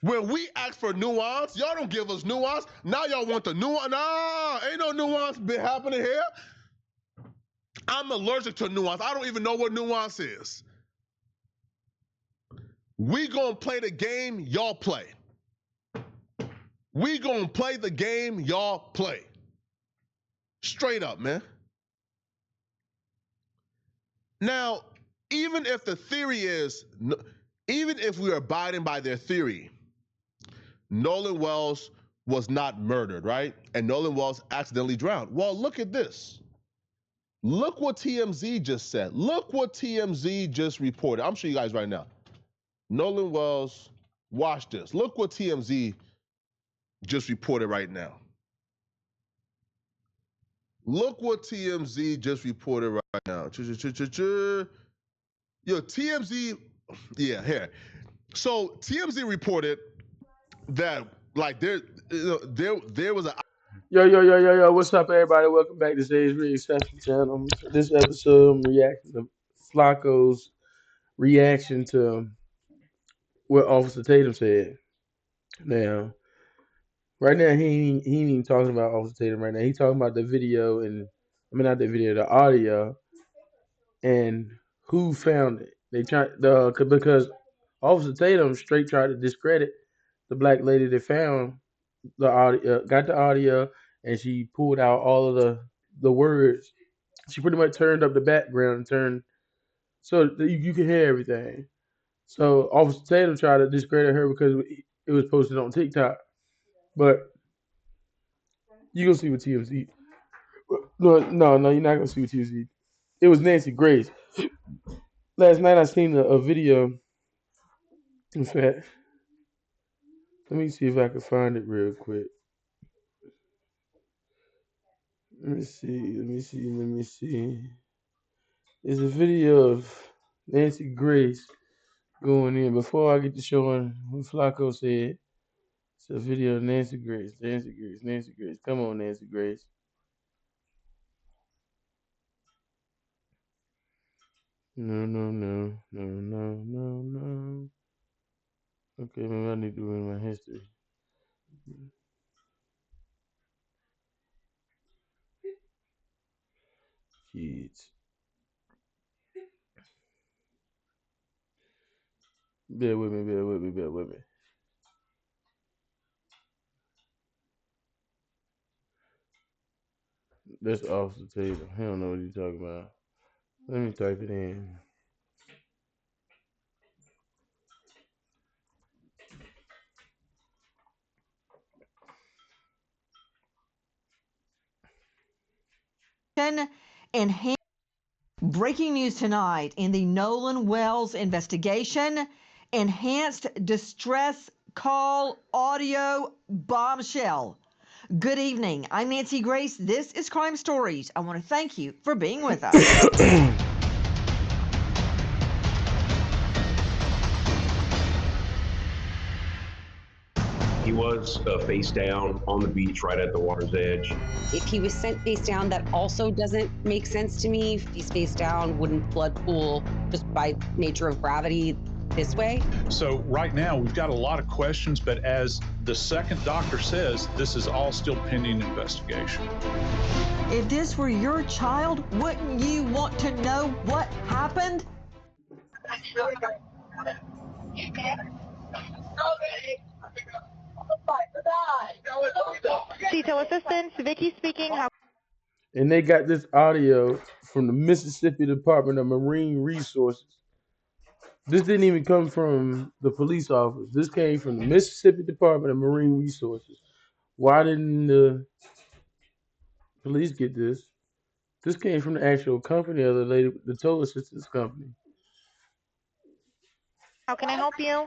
When we ask for nuance, y'all don't give us nuance. Now y'all want the nuance. Nah, ain't no nuance been happening here. I'm allergic to nuance. I don't even know what nuance is. We gonna play the game y'all play. We gonna play the game y'all play. Straight up, man. Now, even if the theory is, even if we are abiding by their theory, Nolan Wells was not murdered, right? And Nolan Wells accidentally drowned. Well, look at this. Look what TMZ just said. Look what TMZ just reported. I'm showing you guys right now. Nolan Wells, watch this. Look what TMZ just reported right now. Look what TMZ just reported right now. Yo, TMZ, yeah, here. So TMZ reported that like there was a Yo, what's up, everybody? Welcome back to Sage Reaction Channel. This episode, I'm reacting to Flacco's reaction to what Officer Tatum said. Now, right now, he ain't even talking about Officer Tatum right now. He talking about the video and, I mean, not the video, the audio, and who found it. They tried, because Officer Tatum straight tried to discredit the black lady that found the audio, got the audio, and she pulled out all of the words. She pretty much turned up the background and turned so that you can hear everything. So Officer Tatum tried to discredit her because it was posted on TikTok, but you gonna see what TMZ. No, you're not gonna see what TMZ. It was Nancy Grace. Last night I seen a video. In fact, let me see if I can find it real quick. Let me see. It's a video of Nancy Grace going in. Before I get to showing what Flacco said, it's a video of Nancy Grace. Nancy Grace. Come on, Nancy Grace. No. Okay, maybe I need to win my history. Kids. Bear with me. That's off the table. I don't know what you're talking about. Let me type it in. Enhanced breaking news tonight in the Nolan Wells investigation. Enhanced distress call audio bombshell. Good evening. I'm Nancy Grace. This is Crime Stories. I want to thank you for being with us. He was face down on the beach right at the water's edge. If he was sent face down, that also doesn't make sense to me. If he's face down, wouldn't blood pool just by nature of gravity this way? So right now we've got a lot of questions, but as the second doctor says, this is all still pending investigation. If this were your child, wouldn't you want to know what happened? Detail assistance, Vicky speaking. And they got this audio from the Mississippi Department of Marine Resources. This didn't even come from the police office. This came from the Mississippi Department of Marine Resources. Why didn't the police get this? This came from the actual company of the lady, the toll assistance company. How can I help you?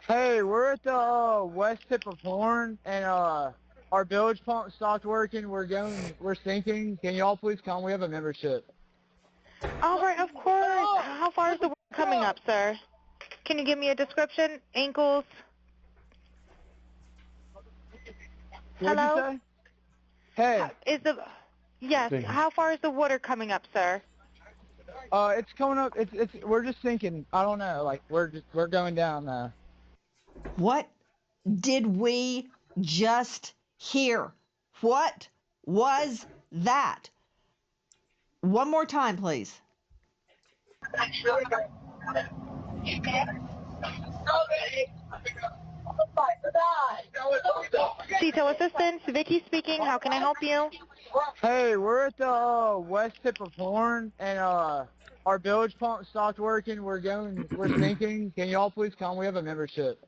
Hey, we're at the west tip of Horn, and our bilge pump stopped working. We're sinking. Can y'all please come? We have a membership. All right, of course. How far is the water coming up, sir? Can you give me a description? Ankles? What'd Hello? you say? Hey. Yes. How far is the water coming up, sir? It's coming up. We're just sinking. I don't know. Like we're going down now. What did we just hear? What was that? One more time, please. Detail assistance, Vicky speaking. How can I help you? Hey, we're at the west tip of Horn, and our bilge pump stopped working. We're sinking. Can y'all please come? We have a membership.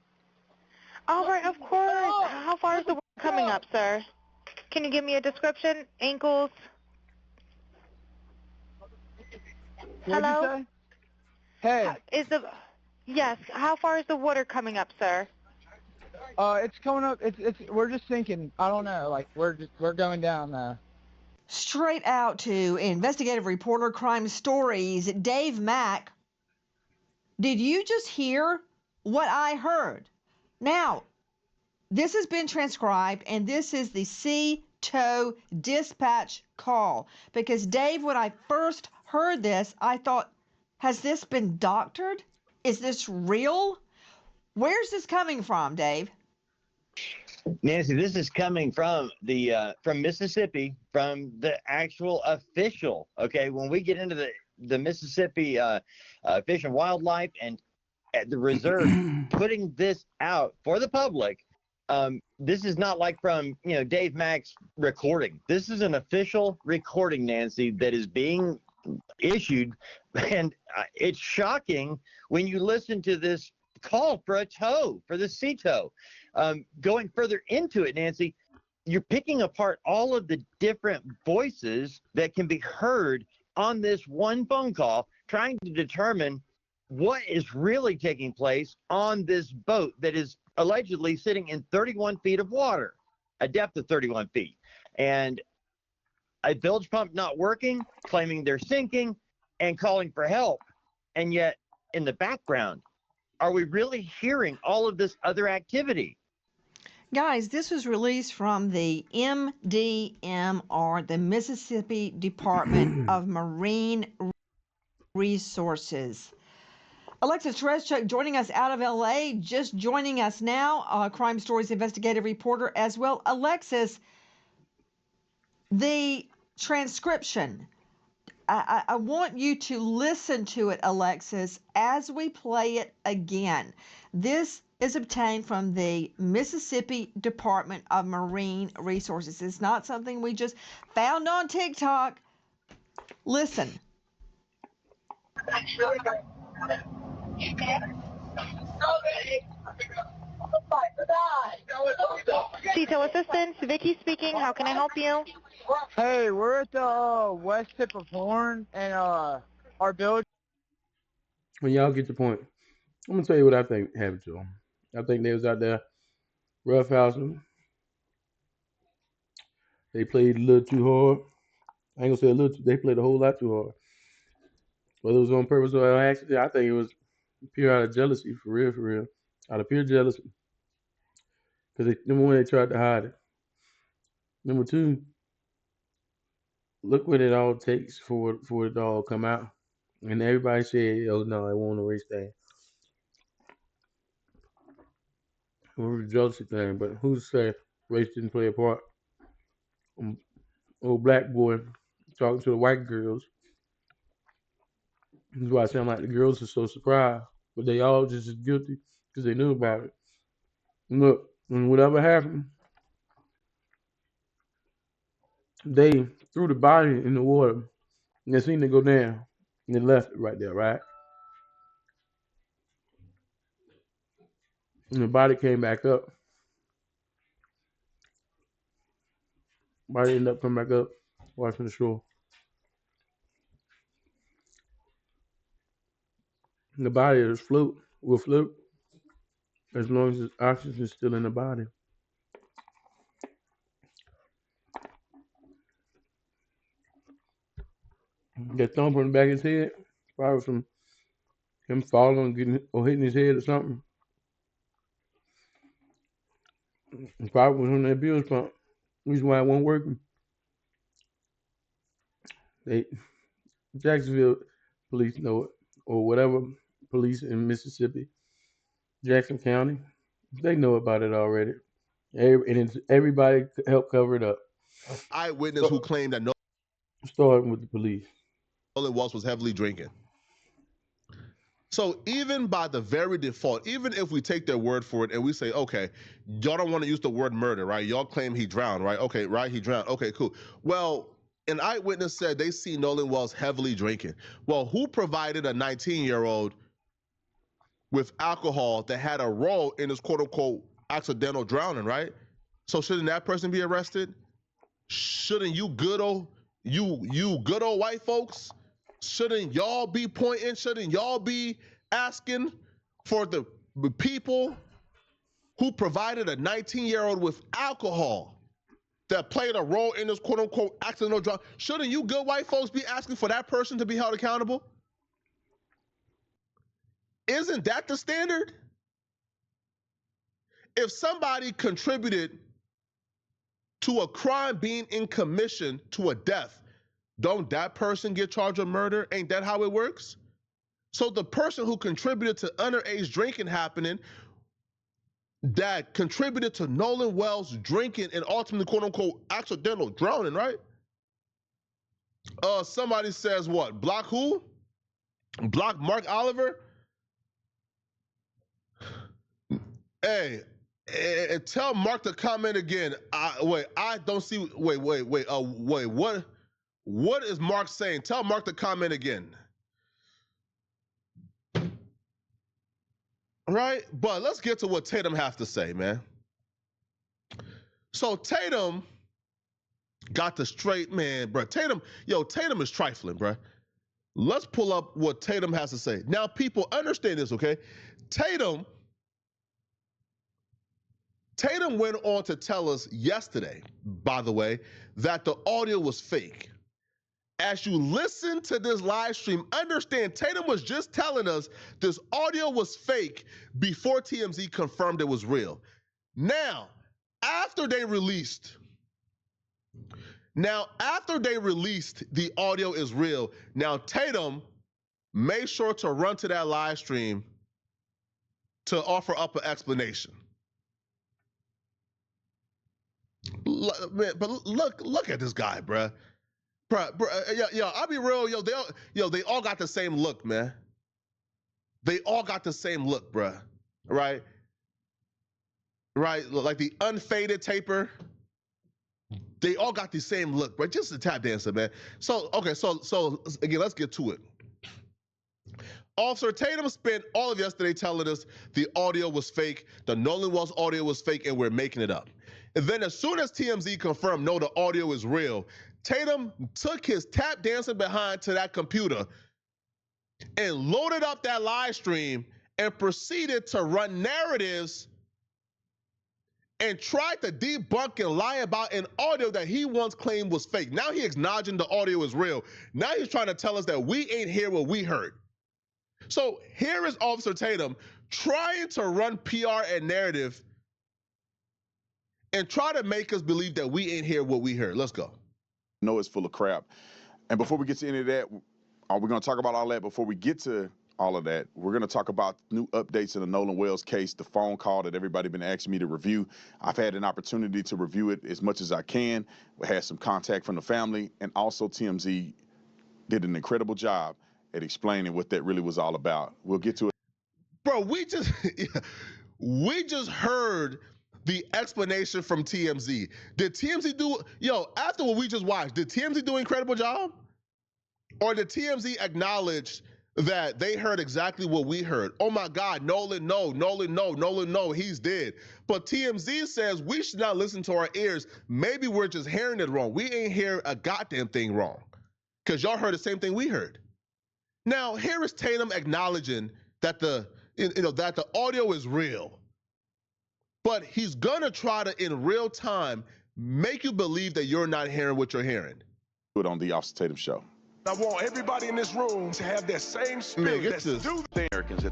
All right, of course. How far is the water coming up, sir? Can you give me a description? Ankles? What'd you Hello? say? Hey, Yes, how far is the water coming up, sir? it's coming up. We're just sinking. I don't know. Like we're going down now. Straight out to investigative reporter Crime Stories, Dave Mack. Did you just hear what I heard? Now, this has been transcribed, and this is the CTO dispatch call. Because, Dave, when I first heard this, I thought, has this been doctored? Is this real? Where's this coming from, Dave? Nancy, this is coming from from Mississippi, from the actual official. Okay, when we get into the Mississippi Fish and Wildlife and at the reserve putting this out for the public, this is not like from Dave Mack's recording. This is an official recording, Nancy, that is being issued, and it's shocking when you listen to this call for a tow, for the sea tow. Going further into it, Nancy, you're picking apart all of the different voices that can be heard on this one phone call, trying to determine what is really taking place on this boat that is allegedly sitting in 31 feet of water, a depth of 31 feet. And a bilge pump not working, claiming they're sinking, and calling for help. And yet, in the background, are we really hearing all of this other activity? Guys, this was released from the MDMR, the Mississippi Department of Marine Resources. Alexis Tereszczuk joining us out of LA, just joining us now, Crime Stories investigative reporter as well. Alexis, the transcription, I want you to listen to it, Alexis, as we play it again. This is obtained from the Mississippi Department of Marine Resources. It's not something we just found on TikTok. Listen. Detail assistance, Vicky speaking. How can I help you? Hey, we're at the west tip of Horn, and our bilge. When y'all get the point, I'm gonna tell you what I think happened to them. I think they was out there roughhousing. They played a little too hard. I ain't gonna say a little. They played a whole lot too hard. Whether it was on purpose or on accident, I think it was pure out of jealousy, for real, out of pure jealousy. Because number one, they tried to hide it. Number two, look what it all takes for it to all come out. And everybody said, "Oh no, it won't erase that." It was a jealousy thing, but who's to say race didn't play a part? Old black boy talking to the white girls. That's why I sound like the girls are so surprised, but they all just as guilty because they knew about it. And look, when whatever happened, they threw the body in the water and they seen it go down and they left it right there, right? And the body came back up. Body ended up coming back up, watching the shore. And the body will float as long as the oxygen is still in the body. That thump on the back of his head, probably from him falling or hitting his head or something. And probably was on that bilge pump. Reason why it wasn't working. They Jacksonville police know it, or whatever police in Mississippi, Jackson County, They know about it already. Everybody helped cover it up. Eyewitness who claimed that Starting with the police. Nolan Wells was heavily drinking. So even by the very default, even if we take their word for it and we say, okay, y'all don't want to use the word murder, right? Y'all claim he drowned, right? Okay, right, he drowned. Okay, cool. Well, an eyewitness said they see Nolan Wells heavily drinking. Well, who provided a 19-year-old with alcohol that had a role in this quote-unquote accidental drowning, right? So shouldn't that person be arrested? Shouldn't you good old white folks, shouldn't y'all be pointing? Shouldn't y'all be asking for the people who provided a 19-year-old with alcohol that played a role in this quote unquote accidental drug? Shouldn't you good white folks be asking for that person to be held accountable? Isn't that the standard? If somebody contributed to a crime being in commission to a death, don't that person get charged with murder? Ain't that how it works? So the person who contributed to underage drinking happening, that contributed to Nolan Wells drinking and ultimately quote unquote accidental drowning, right? Somebody says what? Block who? Block Mark Oliver? Hey, and tell Mark to comment again. I don't see. Wait. What is Mark saying? Tell Mark to comment again. Right? But let's get to what Tatum has to say, man. So Tatum got the straight, man, bro. Tatum is trifling, bro. Let's pull up what Tatum has to say. Now, people, understand this, okay? Tatum went on to tell us yesterday, by the way, that the audio was fake. As you listen to this live stream, understand Tatum was just telling us this audio was fake before TMZ confirmed it was real. Now, after they released the audio is real, now Tatum made sure to run to that live stream to offer up an explanation. But look at this guy, bruh. I'll be real, they all got the same look, man. They all got the same look, bruh. Right? Like the unfaded taper. They all got the same look, but just a tap dancer, man. So again, let's get to it. Officer Tatum spent all of yesterday telling us the audio was fake, the Nolan Wells audio was fake, and we're making it up. And then as soon as TMZ confirmed, no, the audio is real, Tatum took his tap dancing behind to that computer and loaded up that live stream and proceeded to run narratives and tried to debunk and lie about an audio that he once claimed was fake. Now he acknowledging the audio is real. Now he's trying to tell us that we ain't hear what we heard. So here is Officer Tatum trying to run PR and narrative and try to make us believe that we ain't hear what we heard. Let's go. No, it's full of crap. And before we get to any of that, we're going to talk about all that. Before we get to all of that, we're going to talk about new updates in the Nolan Wells case, the phone call that everybody been asking me to review. I've had an opportunity to review it as much as I can. We had some contact from the family, and also TMZ did an incredible job at explaining what that really was all about. We'll get to it. Bro, we just heard the explanation from TMZ. Did TMZ do, after what we just watched, did TMZ do an incredible job? Or did TMZ acknowledge that they heard exactly what we heard? Oh my God, Nolan, no, he's dead. But TMZ says we should not listen to our ears. Maybe we're just hearing it wrong. We ain't hear a goddamn thing wrong. Because y'all heard the same thing we heard. Now, here is Tatum acknowledging that the audio is real. But he's gonna try to, in real time, make you believe that you're not hearing what you're hearing. Put on the Officer Tatum Show. I want everybody in this room to have that same spirit. Man, Let's do the Americans.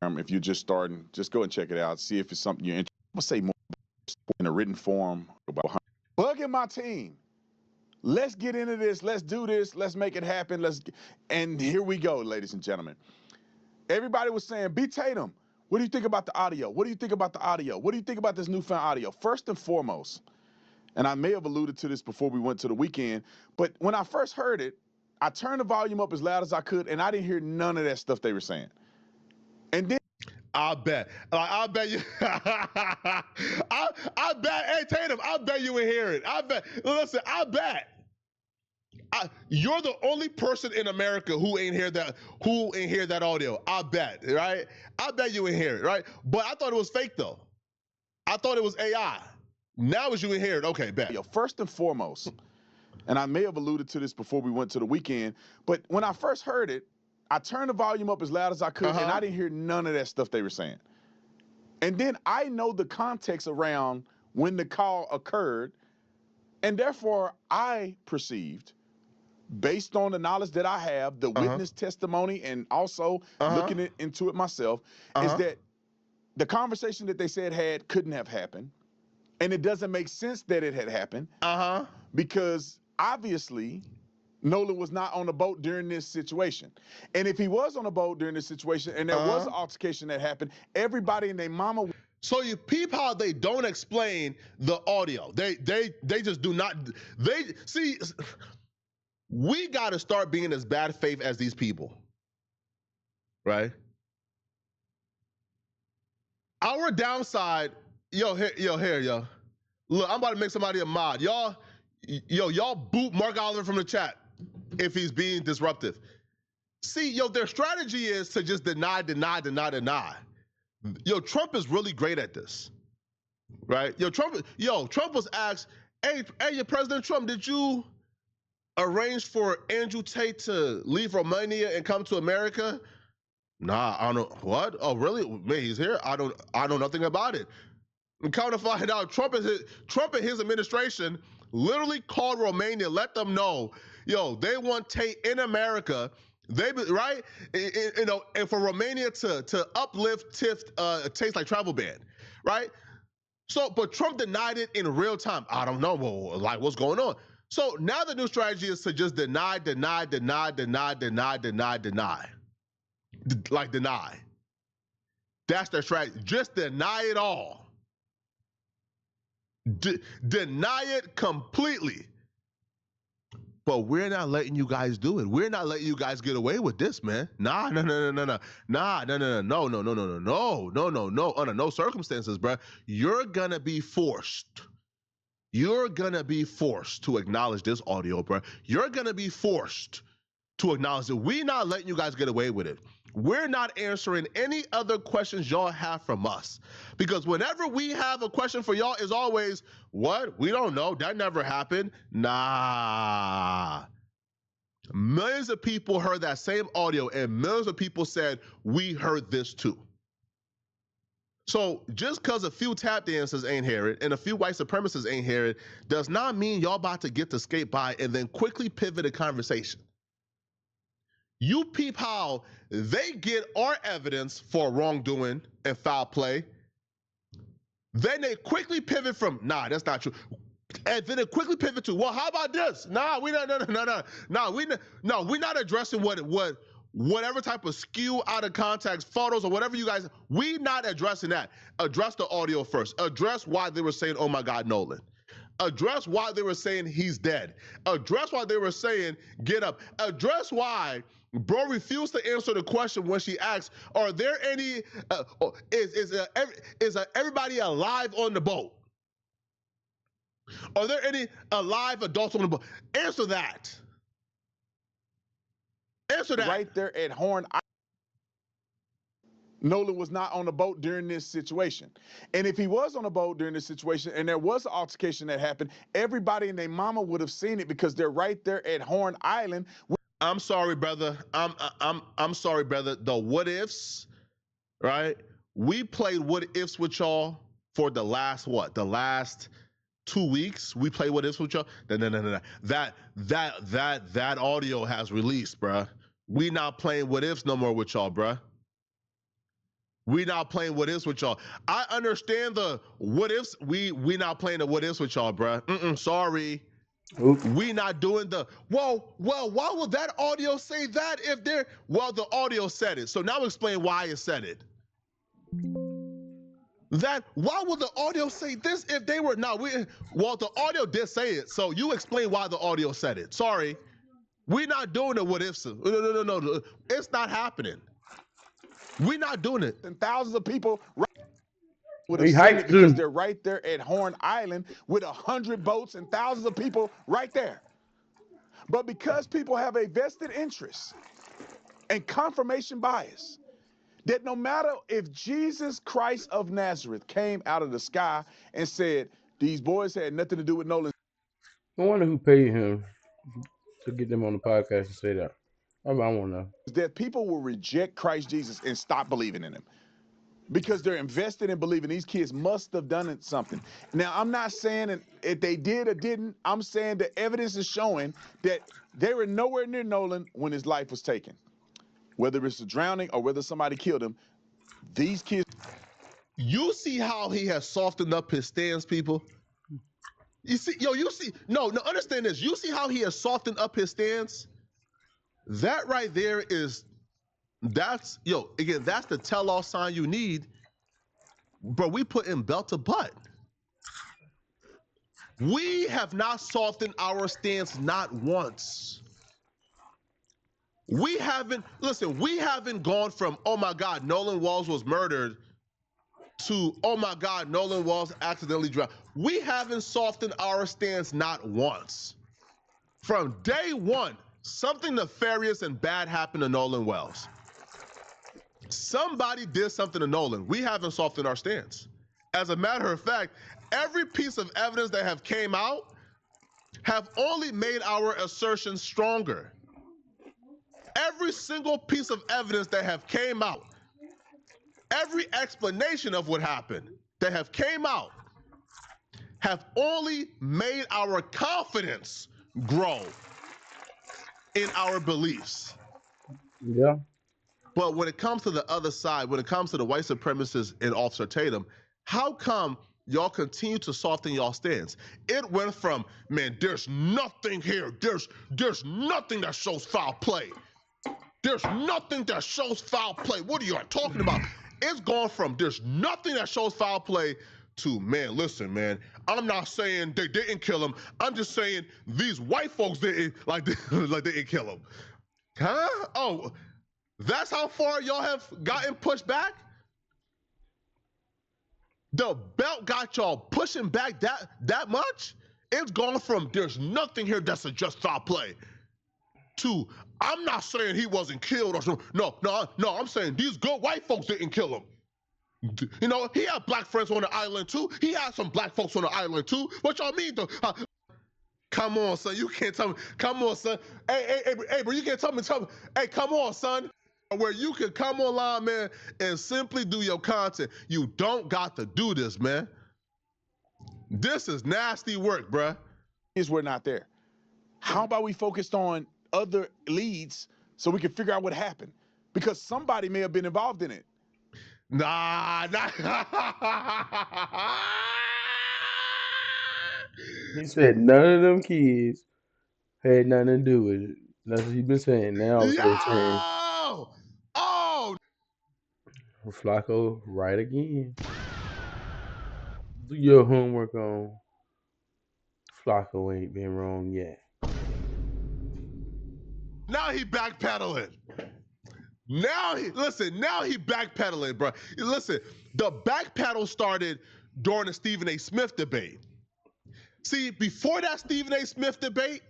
If you're just starting, just go and check it out. See if it's something you're interested in. I'm gonna say more in a written form. Bugging my team. Let's get into this. Let's do this. Let's make it happen. And here we go, ladies and gentlemen. Everybody was saying, B. Tatum, What do you think about the audio? What do you think about the audio? What do you think about this newfound audio? First and foremost, and I may have alluded to this before we went to the weekend, but when I first heard it, I turned the volume up as loud as I could, and I didn't hear none of that stuff they were saying. And then I bet you. I bet. Hey Tatum, I bet you would hear it. I bet. Listen, I bet. You're the only person in America who ain't hear that audio. I bet, right? I bet you ain't hear it, right? But I thought it was fake though. I thought it was AI. Now as you ain't hear it, okay, bet. First and foremost, and I may have alluded to this before we went to the weekend, but when I first heard it, I turned the volume up as loud as I could, and I didn't hear none of that stuff they were saying. And then I know the context around when the call occurred, and therefore I perceived, based on the knowledge that I have, the witness testimony, and also looking into it myself, is that the conversation that they said couldn't have happened. And it doesn't make sense that it had happened. Because obviously Nolan was not on the boat during this situation. And if he was on a boat during this situation and there was an altercation that happened, everybody and their mama. So you peep how they don't explain the audio. They just do not. They see. We got to start being as bad faith as these people, right? Our downside, yo. Look, I'm about to make somebody a mod. Y'all boot Mark Oliver from the chat if he's being disruptive. See, their strategy is to just deny. Trump is really great at this, right? Trump was asked, hey, President Trump, did you arrange for Andrew Tate to leave Romania and come to America? Nah, I don't know. What? Oh, really? Man, he's here? I know nothing about it. And come to find out, Trump and his administration literally called Romania, let them know, they want Tate in America. Right? And for Romania to uplift Tate's like travel ban, right? So, but Trump denied it in real time. I don't know, what's going on? So now the new strategy is to just deny. Like deny. That's their strategy. Just deny it all. Deny it completely. But we're not letting you guys do it. We're not letting you guys get away with this, man. No. Under no circumstances, bro. You're gonna be forced. You're gonna be forced to acknowledge this audio, bro. You're gonna be forced to acknowledge it. We're not letting you guys get away with it. We're not answering any other questions y'all have from us. Because whenever we have a question for y'all, is always, what? We don't know. That never happened. Nah. Millions of people heard that same audio, and millions of people said, we heard this too. So just because a few tap dancers ain't hear it and a few white supremacists ain't hear it does not mean y'all about to get to skate by and then quickly pivot a conversation. You peep how they get our evidence for wrongdoing and foul play. Then they quickly pivot from, nah, that's not true. And then they quickly pivot to, well, how about this? Nah, we're not addressing whatever type of skew out of context photos or whatever you guys, we not addressing that. Address the audio first. Address why they were saying, oh my God, Nolan. Address why they were saying he's dead. Address why they were saying get up. Address why bro refused to answer the question when she asked, are there any, is everybody alive on the boat? Are there any alive adults on the boat? Answer that. Answer that. Right there at Horn Island, Nolan was not on the boat during this situation. And if he was on a boat during this situation and there was an altercation that happened, everybody and their mama would have seen it because they're right there at Horn Island. I'm sorry, brother. I'm sorry, brother. The what ifs, right? We played what ifs with y'all for the last what? The last 2 weeks. We played what ifs with y'all. No. That audio has released, bruh. We not playing what ifs no more with y'all, bruh. We not playing what ifs with y'all. I understand the what ifs. We not playing the what ifs with y'all, bruh. Sorry. Oops. We not doing the, well, why would that audio say that if they're, well, the audio said it. So now explain why it said it. That why would the audio say this if they were not? Well, the audio did say it, so you explain why the audio said it. Sorry, we're not doing it. What ifs? No. It's not happening. We're not doing it. And thousands of people would He have seen hyped it because too. they're right there at Horn Island with 100 boats and thousands of people right there. But because people have a vested interest and confirmation bias, that no matter if Jesus Christ of Nazareth came out of the sky and said, these boys had nothing to do with Nolan. I wonder who paid him to get them on the podcast and say that. I want to know. That people will reject Christ Jesus and stop believing in him because they're invested in believing these kids must have done something. Now, I'm not saying if they did or didn't. I'm saying the evidence is showing that they were nowhere near Nolan when his life was taken. Whether it's a drowning or whether somebody killed him, these kids. You see how he has softened up his stance, people? You see, you see, no, understand this. You see how he has softened up his stance? That right there that's the tell-off sign you need. But we put in belt to butt. We have not softened our stance not once. We haven't gone from, oh my God, Nolan Walls was murdered to, oh my God, Nolan Walls accidentally drowned. We haven't softened our stance not once. From day one, something nefarious and bad happened to Nolan Wells. Somebody did something to Nolan. We haven't softened our stance. As a matter of fact, every piece of evidence that have came out have only made our assertions stronger. Every single piece of evidence that have came out, every explanation of what happened that have came out, have only made our confidence grow in our beliefs. Yeah. But when it comes to the other side, when it comes to the white supremacists and Officer Tatum, how come y'all continue to soften y'all stance? It went from, man, there's nothing here. There's nothing that shows foul play. There's nothing that shows foul play. What are you talking about? It's gone from there's nothing that shows foul play to, man, listen, man, I'm not saying they didn't kill him. I'm just saying these white folks didn't, like they didn't kill him. Huh? Oh, that's how far y'all have gotten pushed back? The belt got y'all pushing back that much? It's gone from there's nothing here that's a just foul play to I'm not saying he wasn't killed or something. No, I'm saying these good white folks didn't kill him. You know, he had black friends on the island too. He had some black folks on the island too. What y'all mean though? Come on, son. You can't tell me. Come on, son. Hey, bro, you can't tell me. Hey, come on, son. Where you can come online, man, and simply do your content. You don't got to do this, man. This is nasty work, bruh. We're not there. How about we focused on other leads so we can figure out what happened? Because somebody may have been involved in it. Nah. He said none of them kids had nothing to do with it. That's what he's been saying. Now it's changed. Oh! FLACCO right again. Do your homework on FLACCO ain't been wrong yet. Now he backpedaling. Now he backpedaling, bro. Listen, the backpedal started during the Stephen A. Smith debate. See, before that Stephen A. Smith debate,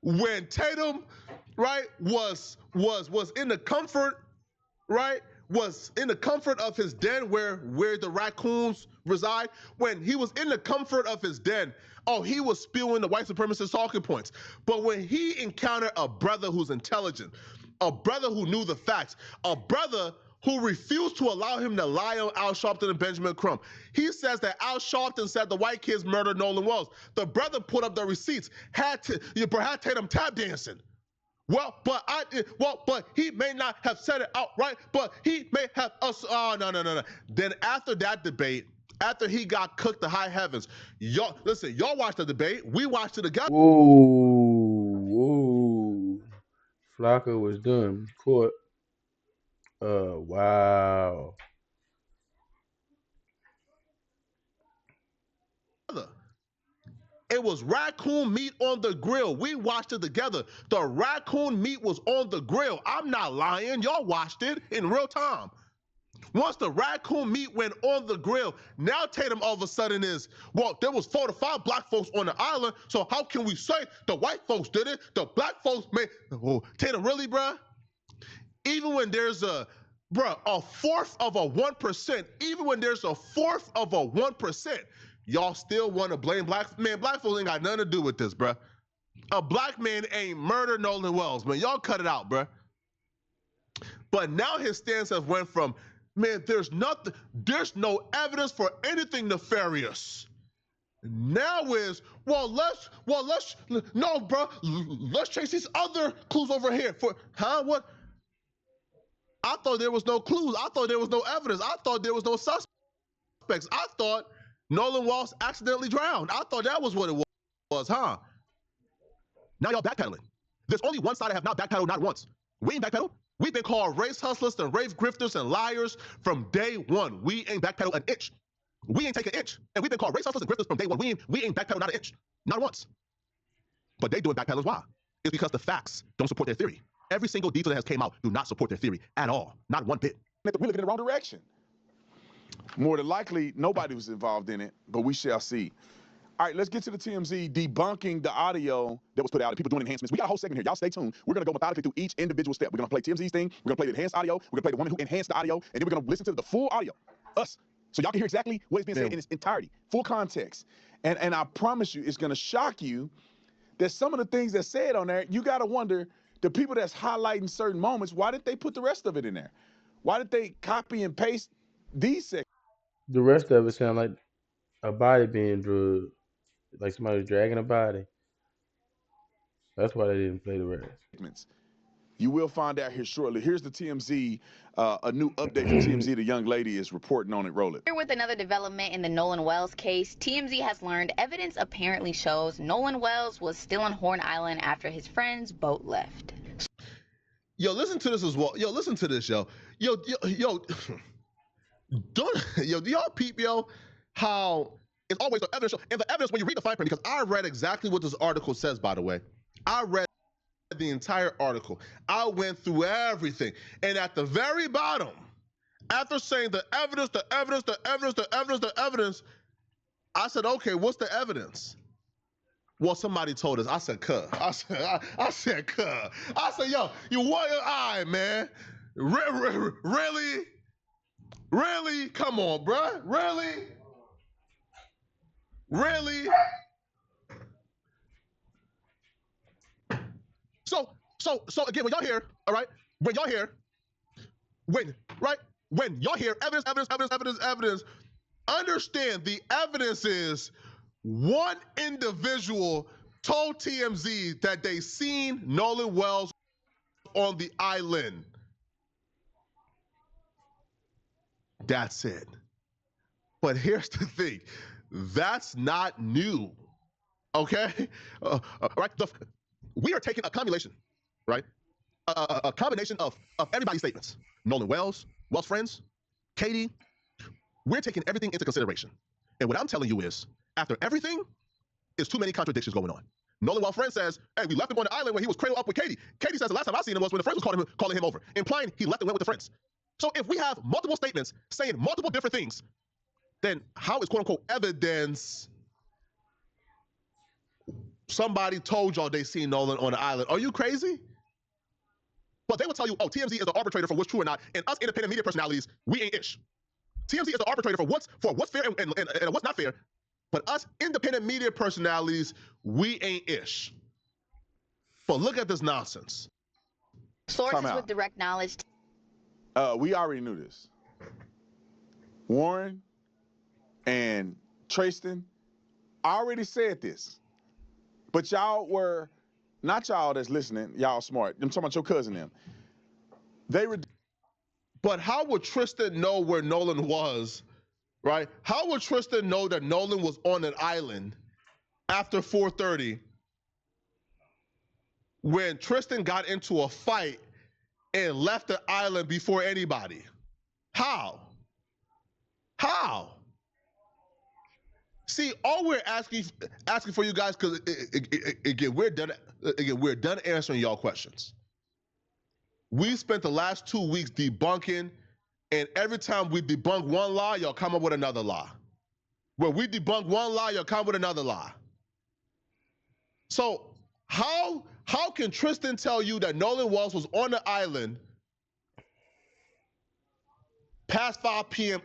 when Tatum, right, was in the comfort, right, was in the comfort of his den where the raccoons reside, when he was in the comfort of his den, he was spewing the white supremacist talking points. But when he encountered a brother who's intelligent, a brother who knew the facts, a brother who refused to allow him to lie on Al Sharpton and Benjamin Crumb. He says that Al Sharpton said the white kids murdered Nolan Wells. The brother put up the receipts, had Tatum tap dancing. But he may not have said it outright, but he may have, no. Then after that debate, after he got cooked to high heavens, y'all watched the debate, we watched it together. Whoa. FLACCO was done. Court. Wow. was raccoon meat on the grill. We watched it together. The raccoon meat was on the grill. I'm not lying. Y'all watched it in real time. Once the raccoon meat went on the grill, now Tatum all of a sudden is, well, there was 4 to 5 black folks on the island, so how can we say the white folks did it? The black folks made, oh, Tatum, really, bruh? Even when there's a 1/4 of a 1%, even when there's a 1/4 of a 1%, y'all still want to blame black, man, black folks ain't got nothing to do with this, bruh. A black man ain't murdered Nolan Wells, man. Y'all cut it out, bruh. But now his stance has went from, man, there's no evidence for anything nefarious. Now is, no, bro, let's chase these other clues over here. What? I thought there was no clues. I thought there was no evidence. I thought there was no suspects. I thought Nolan Wells accidentally drowned. I thought that was what it was, huh? Now y'all backpedaling. There's only one side I have not backpedaled, not once. We ain't backpedaled. We've been called race hustlers and race grifters and liars from day one. We ain't backpedaled an inch. We ain't taken an inch. And we've been called race hustlers and grifters from day one. We ain't backpedaled not an inch. Not once. But they doing backpedalers. Why? It's because the facts don't support their theory. Every single detail that has came out do not support their theory at all. Not one bit. We're looking in the wrong direction. More than likely, nobody was involved in it, but we shall see. All right, let's get to the TMZ debunking the audio that was put out. People doing enhancements. We got a whole segment here. Y'all stay tuned. We're going to go methodically through each individual step. We're going to play TMZ's thing. We're going to play the enhanced audio. We're going to play the woman who enhanced the audio. And then we're going to listen to the full audio. Us. So y'all can hear exactly what is being said in its entirety. Full context. And I promise you, it's going to shock you that some of the things that's said on there, you got to wonder, the people that's highlighting certain moments, why did they put the rest of it in there? Why did they copy and paste these segments? The rest of it sound like a body being drugged, like somebody was dragging a body. That's why they didn't play the rest. You will find out here shortly. Here's the TMZ, a new update from TMZ. The young lady is reporting on it. Roll it. Here with another development in the Nolan Wells case, TMZ has learned evidence apparently shows Nolan Wells was still on Horn Island after his friend's boat left. Yo, listen to this as well. Yo, listen to this, yo. Yo, do y'all peep, yo, how it's always the evidence, and the evidence when you read the fine print, because I read exactly what this article says, by the way. I read the entire article. I went through everything. And at the very bottom, after saying the evidence, I said, okay, what's the evidence? Well, somebody told us. I said, cuh. I said, cuh. I said, yo, you want your eye, man? Really? Really? Come on, bruh. Really? Really? So again, when y'all hear, all right, when y'all hear evidence, understand the evidence is one individual told TMZ that they seen Nolan Wells on the island. That's it. But here's the thing, that's not new, okay? Right? We are taking a combination, right? A combination of everybody's statements. Nolan Wells, Wells' friends, Katie. We're taking everything into consideration. And what I'm telling you is, after everything, is too many contradictions going on. Nolan Wells' friend says, hey, we left him on the island when he was cradled up with Katie. Katie says the last time I seen him was when the friends was calling him over, implying he left and went with the friends. So if we have multiple statements saying multiple different things, then how is quote-unquote evidence somebody told y'all they seen Nolan on the island? Are you crazy? But they will tell you, oh, TMZ is the arbitrator for what's true or not, and us independent media personalities, we ain't ish. TMZ is the arbitrator for what's fair and what's not fair, but us independent media personalities, we ain't ish. But look at this nonsense. Sources with direct knowledge. We already knew this. Warren and Tristan already said this. But y'all were, not y'all that's listening, y'all smart. I'm talking about your cousin them. But how would Tristan know where Nolan was, right? How would Tristan know that Nolan was on an island after 4:30 when Tristan got into a fight and left the island before anybody? How? See, all we're asking for you guys, because again, we're done answering y'all questions. We spent the last 2 weeks debunking, and every time we debunk one lie, y'all come up with another lie. When we debunk one lie, you'll come with another lie. So how can Tristan tell you that Nolan Wells was on the island past 5 p.m.?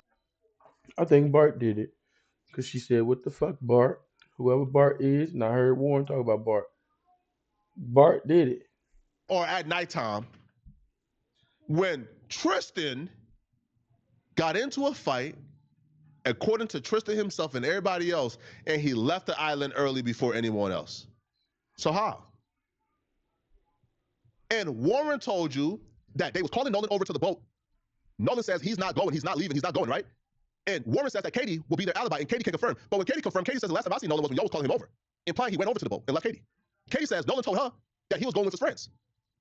I think Bart did it. Because she said, what the fuck, Bart? Whoever Bart is, and I heard Warren talk about Bart. Bart did it. Or at nighttime, when Tristan got into a fight, according to Tristan himself and everybody else, and he left the island early before anyone else. So how? And Warren told you that they was calling Nolan over to the boat. Nolan says he's not going, he's not leaving, he's not going, right? And Warren says that Katie will be their alibi, and Katie can confirm. But when Katie confirmed, Katie says the last time I seen Nolan was when y'all was calling him over, implying he went over to the boat and left Katie. Katie says Nolan told her that he was going with his friends.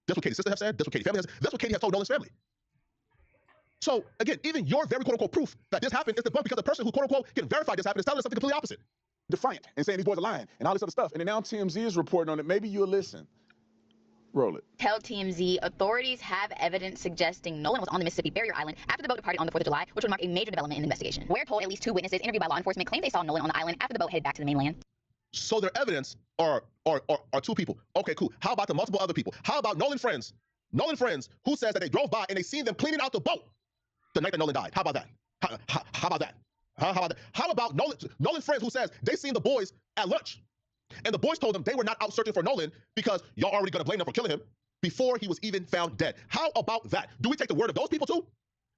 That's what Katie's sister have said. That's what Katie's family has. That's what Katie has told Nolan's family. So again, even your very quote unquote proof that this happened is debunked because the person who quote unquote can verify this happened is telling us something completely opposite. Defiant and saying these boys are lying and all this other stuff. And then now TMZ is reporting on it. Maybe you'll listen. Roll it. Tell TMZ authorities have evidence suggesting Nolan was on the Mississippi Barrier Island after the boat departed on the 4th of July, which would mark a major development in the investigation. We're told at least 2 witnesses interviewed by law enforcement claim they saw Nolan on the island after the boat headed back to the mainland. So their evidence are 2 people. Okay, cool. How about the multiple other people? How about Nolan friends? Nolan friends who says that they drove by and they seen them cleaning out the boat the night that Nolan died. How about that? How about that? How about that? How about Nolan friends who says they seen the boys at lunch, and the boys told them they were not out searching for Nolan because y'all already gonna blame them for killing him before he was even found dead. How about that? Do we take the word of those people too?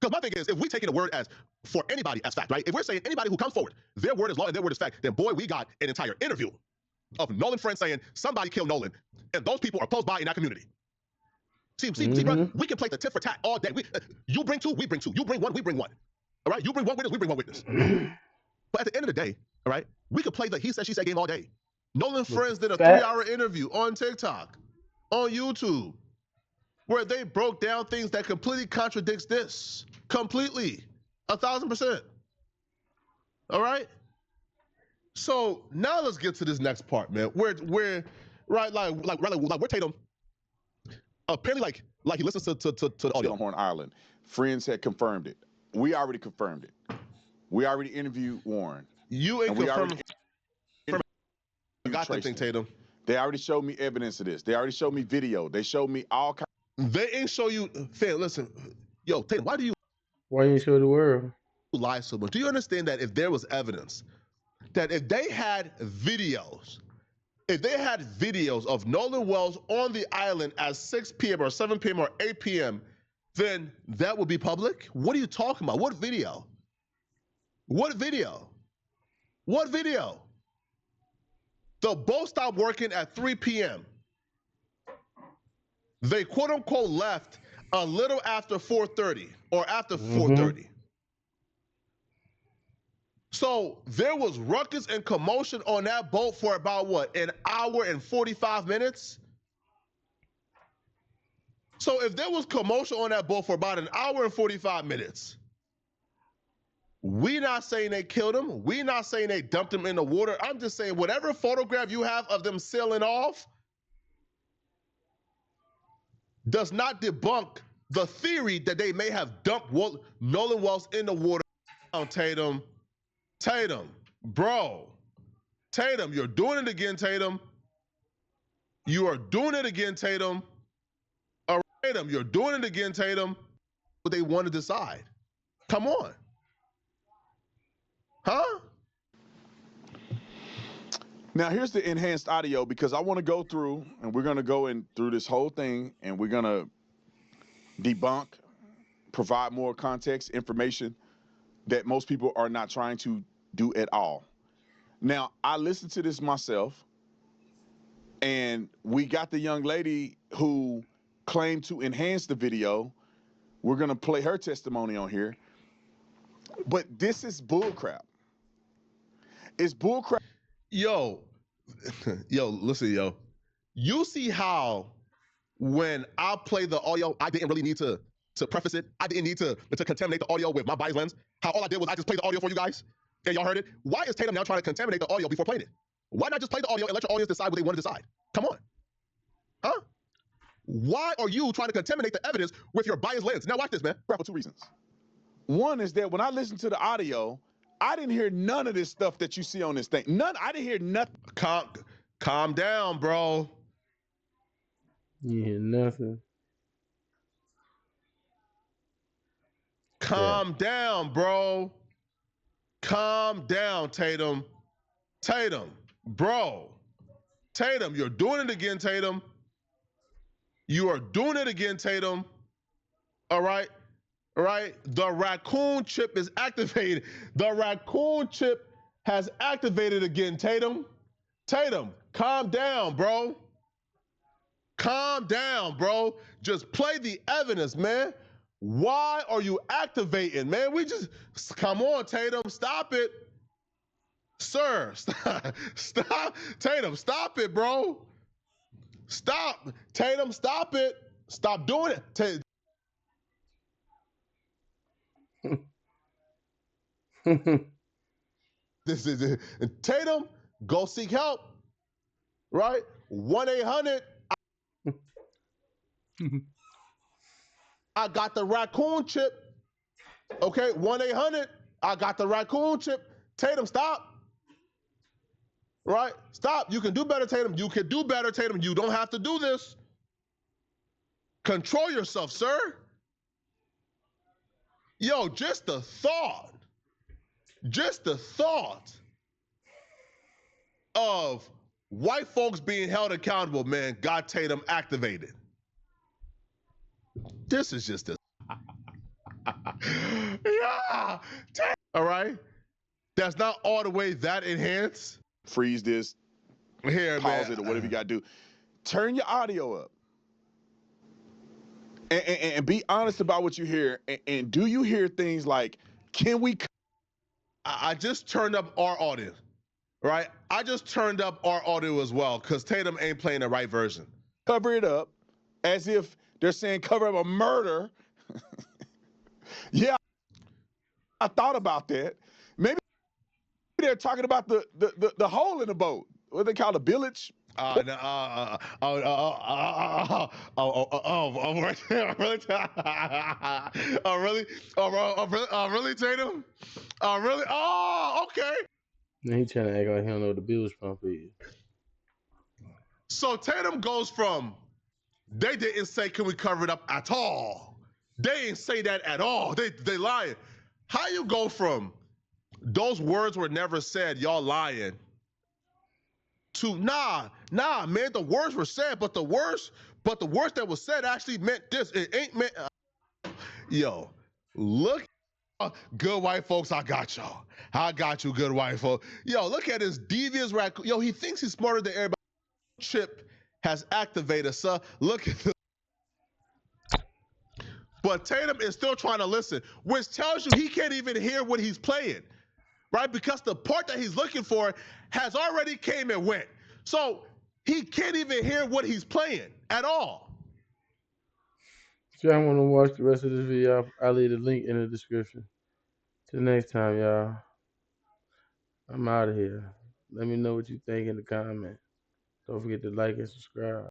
Because my thing is, if we taking the word as for anybody as fact, right? If we're saying anybody who comes forward, their word is law and their word is fact, then boy, we got an entire interview of Nolan friends saying somebody killed Nolan, and those people are close by in that community. See, bro, we can play the tit for tat all day. You bring 2, we bring 2. You bring 1, we bring 1. All right, you bring 1 witness, we bring 1 witness. But at the end of the day, all right, we could play the he said, she said game all day. Nolan friends did a 3-hour interview on TikTok, on YouTube, where they broke down things that completely contradicts this. Completely. 1,000%. All right? So now let's get to this next part, man. We're right, like we're Tatum. Apparently, like he listens to the audio. On Horn Island. Friends had confirmed it. We already confirmed it. We already interviewed Warren. You ain't confirmed. I got that thing, Tatum. They already showed me evidence of this. They already showed me video. They showed me all kinds. They ain't show you. Fam, listen. Yo, Tatum, why you show the world? Lie so much? Do you understand that if there was evidence, that if they had videos of Nolan Wells on the island at 6 p.m. or 7 p.m. or 8 p.m., then that would be public? What are you talking about? What video? What video? What video? The boat stopped working at 3 p.m. They quote unquote left a little after 4:30 or after 4:30. So there was ruckus and commotion on that boat for about what, an hour and 45 minutes? So if there was commotion on that boat for about an hour and 45 minutes, we not saying they killed him. We not saying they dumped him in the water. I'm just saying whatever photograph you have of them sailing off does not debunk the theory that they may have dumped Nolan Wells in the water. Tatum, bro. Tatum, you're doing it again, Tatum. You are doing it again, Tatum. All right, Tatum, you're doing it again, Tatum. What they want to decide. Come on. Huh? Now here's the enhanced audio because I want to go through and we're going to go in through this whole thing and we're going to debunk, provide more context, information that most people are not trying to do at all. Now, I listened to this myself and we got the young lady who claimed to enhance the video. We're going to play her testimony on here. But this is bullcrap. It's bullcrap. Yo, listen, yo. You see how when I play the audio, I didn't really need to preface it. I didn't need to contaminate the audio with my bias lens. How all I did was I just played the audio for you guys. and y'all heard it. Why is Tatum now trying to contaminate the audio before playing it? Why not just play the audio and let your audience decide what they want to decide? Come on. Huh? Why are you trying to contaminate the evidence with your biased lens? Now watch this, man. For two reasons. One is that when I listened to the audio, I didn't hear none of this stuff that you see on this thing. None. I didn't hear nothing. Calm down, bro. You hear nothing. Calm down, bro. Calm down, Tatum. Tatum, bro. Tatum, you're doing it again, Tatum. You are doing it again, Tatum. All right? All right? The raccoon chip is activated. The raccoon chip has activated again, Tatum. Tatum, calm down, bro. Calm down, bro. Just play the evidence, man. Why are you activating, man? Come on, Tatum, stop it. Sir, stop. Tatum, stop it, bro. Stop. Tatum, stop it. Stop doing it. This is it. Tatum, go seek help. Right? 1-800. I got the raccoon chip. Okay, 1-800. I got the raccoon chip. Tatum, stop. Right? Stop. You can do better, Tatum. You can do better, Tatum. You don't have to do this. Control yourself, sir. Yo, just the thought of white folks being held accountable, man, got Tatum activated. This is just a yeah. All right. That's not all the way that enhanced. Freeze this. Here, pause man. it or whatever you got to do. Turn your audio up. And be honest about what you hear. And do you hear things like, can we? I just turned up our audio, right? I just turned up our audio as well because Tatum ain't playing the right version. Cover it up as if they're saying cover up a murder. Yeah, I thought about that. Maybe they're talking about the hole in the boat. What they call the billage. Really? Really, Tatum? Really? Oh, okay. Now he trying to act like he don't know what the bilge pump is. So Tatum goes from, they didn't say, can we cover it up at all? They didn't say that at all. They lying. How you go from, those words were never said, y'all lying, to nah, man, the words were said, but the words that was said actually meant this. It ain't meant. Yo, look, good white folks, I got y'all. I got you, good white folks. Yo, look at this devious raccoon. Yo, he thinks he's smarter than everybody. Chip has activated, sir. Look at this. But Tatum is still trying to listen, which tells you he can't even hear what he's playing, right? Because the part that he's looking for has already came and went. So he can't even hear what he's playing at all. If y'all want to watch the rest of this video, I'll leave the link in the description. Till next time, y'all. I'm out of here. Let me know what you think in the comments. Don't forget to like and subscribe.